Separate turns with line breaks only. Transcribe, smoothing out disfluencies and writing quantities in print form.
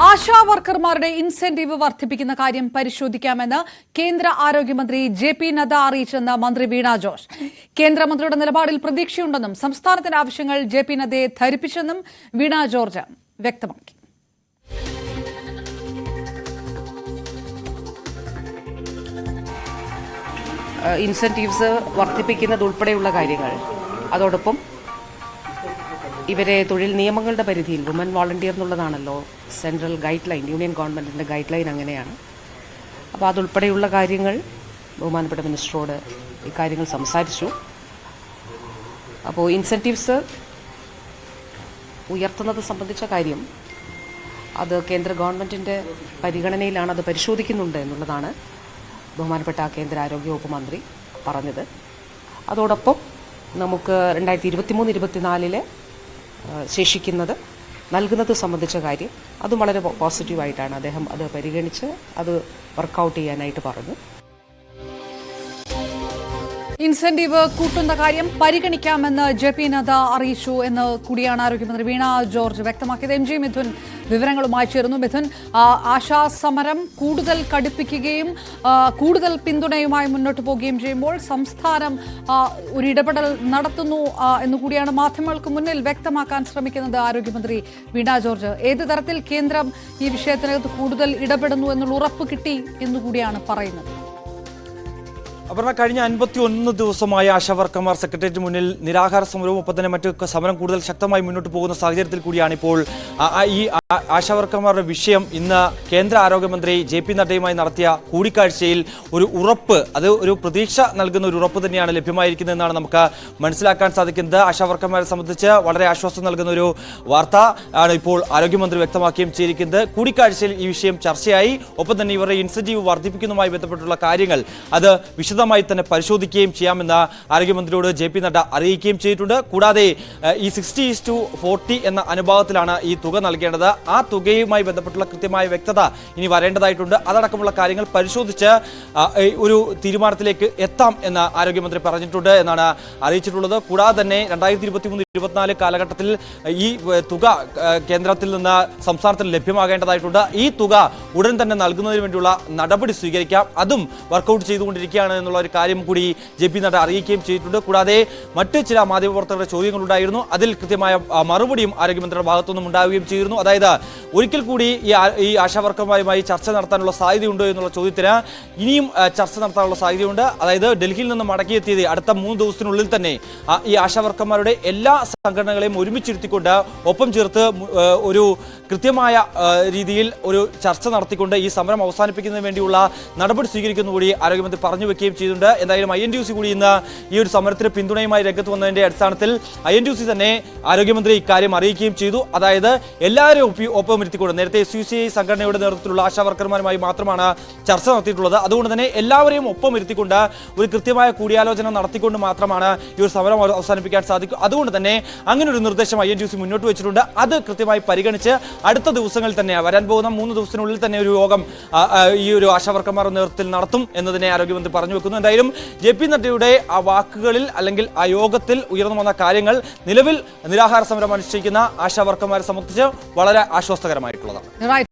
ASHA വർക്കർമാരുടെ incentive വർദ്ധിപ്പിക്കുന്ന കാര്യം പരിശോധിക്കാമെന്ന് കേന്ദ്ര ആരോഗ്യമന്ത്രി ജെ.പി. നദ്ദ അറിയിച്ചെന്ന് മന്ത്രി വീണ ജോർജ്. കേന്ദ്രമന്ത്രിയുടെ നിലപാടിൽ പ്രതീക്ഷയുണ്ടെന്നും സംസ്ഥാനത്തിന്റെ ആവശ്യങ്ങൾ ജെ.പി. നദ്ദയെ ധരിപ്പിച്ചെന്നും വീണ ജോർജ് വ്യക്തമാക്കി.
ഇൻസെന്റീവ്സ് വർദ്ധിപ്പിക്കുന്നതുൾപ്പെടെയുള്ള കാര്യങ്ങൾ, അതോടൊപ്പം ഇവരെ തൊഴിൽ നിയമങ്ങളുടെ പരിധിയിൽ വുമൻ വോളണ്ടിയർ എന്നുള്ളതാണല്ലോ സെൻട്രൽ ഗൈഡ് ലൈൻ, യൂണിയൻ ഗവൺമെന്റിന്റെ ഗൈഡ് ലൈൻ അങ്ങനെയാണ്. അപ്പോൾ അതുൾപ്പെടെയുള്ള കാര്യങ്ങൾ ബഹുമാനപ്പെട്ട മിനിസ്റ്ററോട് ഇക്കാര്യങ്ങൾ സംസാരിച്ചു. അപ്പോൾ ഇൻസെന്റീവ്സ് ഉയർത്തുന്നത് സംബന്ധിച്ച കാര്യം അത് കേന്ദ്ര ഗവൺമെന്റിന്റെ പരിഗണനയിലാണ്, അത് പരിശോധിക്കുന്നുണ്ട് എന്നുള്ളതാണ് ബഹുമാനപ്പെട്ട കേന്ദ്ര ആരോഗ്യവകുപ്പ് മന്ത്രി പറഞ്ഞത്. അതോടൊപ്പം നമുക്ക് 2023-24 ശേഷിക്കുന്നത് നൽകുന്നത് സംബന്ധിച്ച കാര്യം അതും വളരെ പോസിറ്റീവായിട്ടാണ് അദ്ദേഹം അത് പരിഗണിച്ച് അത് വർക്കൗട്ട് ചെയ്യാനായിട്ട് പറഞ്ഞു.
ഇൻസെന്റീവ് കൂട്ടുന്ന കാര്യം പരിഗണിക്കാമെന്ന് ജെ.പി. നദ്ദ അറിയിച്ചു എന്ന് കൂടിയാണ് ആരോഗ്യമന്ത്രി വീണ ജോർജ് വ്യക്തമാക്കിയത്. എം ജി മിഥുൻ വിവരങ്ങളുമായി ചേരുന്നു. മിഥുൻ, ആശാ സമരം കൂടുതൽ കടുപ്പിക്കുകയും കൂടുതൽ പിന്തുണയുമായി മുന്നോട്ട് പോവുകയും ചെയ്യുമ്പോൾ സംസ്ഥാനം ഒരു ഇടപെടൽ നടത്തുന്നു എന്നുകൂടിയാണ് മാധ്യമങ്ങൾക്ക് മുന്നിൽ വ്യക്തമാക്കാൻ ശ്രമിക്കുന്നത് ആരോഗ്യമന്ത്രി വീണ ജോർജ്. ഏത് തരത്തിൽ കേന്ദ്രം ഈ വിഷയത്തിനകത്ത് കൂടുതൽ ഇടപെടുന്നു എന്നുള്ള ഉറപ്പ് കിട്ടി എന്നുകൂടിയാണ് പറയുന്നത്?
അപർണ, കഴിഞ്ഞ 51 ദിവസമായി ആശാവർക്കർമാർ സെക്രട്ടേറിയറ്റ് മുന്നിൽ നിരാഹാര സമരവും ഒപ്പം തന്നെ മറ്റു സമരം കൂടുതൽ ശക്തമായി മുന്നോട്ട് പോകുന്ന സാഹചര്യത്തിൽ കൂടിയാണ് ഇപ്പോൾ ഈ ആശാവർക്കർമാരുടെ വിഷയം ഇന്ന് കേന്ദ്ര ആരോഗ്യമന്ത്രി ജെ.പി. നദ്ദയുമായി നടത്തിയ കൂടിക്കാഴ്ചയിൽ ഒരു ഉറപ്പ്, അത് ഒരു പ്രതീക്ഷ നൽകുന്ന ഒരു ഉറപ്പ് തന്നെയാണ് ലഭ്യമായിരിക്കുന്നതെന്നാണ് നമുക്ക് മനസ്സിലാക്കാൻ സാധിക്കുന്നത്. ആശാവർക്കർമാരെ സംബന്ധിച്ച് വളരെ ആശ്വാസം നൽകുന്ന ഒരു വാർത്ത ആണ് ഇപ്പോൾ ആരോഗ്യമന്ത്രി വ്യക്തമാക്കുകയും ചെയ്തിരിക്കുന്നത്. കൂടിക്കാഴ്ചയിൽ ഈ വിഷയം ചർച്ചയായി. ഒപ്പം തന്നെ ഇവരുടെ ഇൻസെന്റീവ് വർദ്ധിപ്പിക്കുന്നതുമായി ബന്ധപ്പെട്ടുള്ള കാര്യങ്ങൾ അത് വിശദമായി തന്നെ പരിശോധിക്കുകയും ചെയ്യാമെന്ന് ആരോഗ്യമന്ത്രിയോട് ജെ.പി. നദ്ദ അറിയിക്കുകയും ചെയ്തിട്ടുണ്ട്. കൂടാതെ ഈ 60:40 എന്ന അനുപാതത്തിലാണ് ഈ തുക നൽകേണ്ടത്. ആ തുകയുമായി ബന്ധപ്പെട്ടുള്ള കൃത്യമായ വ്യക്തത ഇനി വരേണ്ടതായിട്ടുണ്ട്. അതടക്കമുള്ള കാര്യങ്ങൾ പരിശോധിച്ച് ഒരു തീരുമാനത്തിലേക്ക് എത്താം എന്ന് ആരോഗ്യമന്ത്രി പറഞ്ഞിട്ടുണ്ട് എന്നാണ് അറിയിച്ചിട്ടുള്ളത്. കൂടാതെ തന്നെ 2023-24 കാലഘട്ടത്തിൽ ഈ തുക കേന്ദ്രത്തിൽ നിന്ന് സംസ്ഥാനത്തിന് ലഭ്യമാകേണ്ടതായിട്ടുണ്ട്. ഈ തുക ഉടൻ തന്നെ നൽകുന്നതിന് വേണ്ടിയുള്ള നടപടി സ്വീകരിക്കാം, അതും വർക്കൗട്ട് ചെയ്തുകൊണ്ടിരിക്കുകയാണ് എന്നുള്ള ഒരു കാര്യം കൂടി ജെ.പി. നദ്ദ അറിയിക്കുകയും ചെയ്തിട്ടുണ്ട്. കൂടാതെ മറ്റ് ചില മാധ്യമപ്രവർത്തകരുടെ ചോദ്യങ്ങളുണ്ടായിരുന്നു. അതിൽ കൃത്യമായ മറുപടിയും ആരോഗ്യമന്ത്രിയുടെ ഭാഗത്തുനിന്നും ഉണ്ടാവുകയും ചെയ്തിരുന്നു. അതായത് ഒരിക്കൽ കൂടി ഈ ആശാവർക്കർമാരുമായി ചർച്ച നടത്താനുള്ള സാധ്യതയുണ്ടോ എന്നുള്ള ചോദ്യത്തിന് ഇനിയും ചർച്ച നടത്താനുള്ള സാധ്യതയുണ്ട്. അതായത് ഡൽഹിയിൽ നിന്ന് മടങ്ങിയെത്തിയത് അടുത്ത 3 ദിവസത്തിനുള്ളിൽ തന്നെ ഈ ആശാവർക്കർമാരുടെ എല്ലാ സംഘടനകളെയും ഒരുമിച്ചിരുത്തിക്കൊണ്ട് ഒപ്പം ചേർത്ത് ഒരു കൃത്യമായ രീതിയിൽ ഒരു ചർച്ച നടത്തിക്കൊണ്ട് ഈ സമരം അവസാനിപ്പിക്കുന്നതിന് വേണ്ടിയുള്ള നടപടി സ്വീകരിക്കുന്ന കൂടി ആരോഗ്യമന്ത്രി പറഞ്ഞു വെക്കുകയും ചെയ്തിട്ടുണ്ട്. എന്തായാലും INTUC കൂടി ഇന്ന് ഈ ഒരു സമരത്തിന് പിന്തുണയുമായി രംഗത്ത് വന്നതിന്റെ അടിസ്ഥാനത്തിൽ INTUC തന്നെ ആരോഗ്യമന്ത്രി ഇക്കാര്യം അറിയിക്കുകയും ചെയ്തു. അതായത് എല്ലാവരെയും ഒപ്പം ഇരുത്തിക്കൊണ്ട്, നേരത്തെ SUCI സംഘടനയുടെ നേതൃത്വത്തിലുള്ള ആശാവർക്കർമാരുമായി മാത്രമാണ് ചർച്ച നടത്തിയിട്ടുള്ളത്. അതുകൊണ്ട് തന്നെ എല്ലാവരെയും ഒപ്പം ഇരുത്തിക്കൊണ്ട് ഒരു കൃത്യമായ കൂടിയാലോചന നടത്തിക്കൊണ്ട് മാത്രമാണ് ഈ ഒരു സമരം അവസാനിപ്പിക്കാൻ സാധിക്കും. അതുകൊണ്ട് തന്നെ അങ്ങനെ ഒരു നിർദ്ദേശം INTUC മുന്നോട്ട് വെച്ചിട്ടുണ്ട്. അത് കൃത്യമായി പരിഗണിച്ച് അടുത്ത ദിവസങ്ങളിൽ തന്നെ, വരാൻ പോകുന്ന 3 ദിവസത്തിനുള്ളിൽ തന്നെ ഒരു യോഗം ഈ ഒരു ആശാവർക്കർമാരുടെ നേതൃത്വത്തിൽ നടത്തും എന്നതിനെ ആരോഗ്യമന്ത്രി പറഞ്ഞു വെക്കുന്നു. എന്തായാലും ജെ.പി. നദ്ദയുടെ ആ വാക്കുകളിൽ അല്ലെങ്കിൽ ആ യോഗത്തിൽ ഉയർന്നു വന്ന കാര്യങ്ങൾ നിലവിൽ നിരാഹാര സമരം അനുഷ്ഠിക്കുന്ന ആശാവർക്കർമാരെ സംബന്ധിച്ച് വളരെ ആശ്വാസകരമായിട്ടുള്ളതാണ്.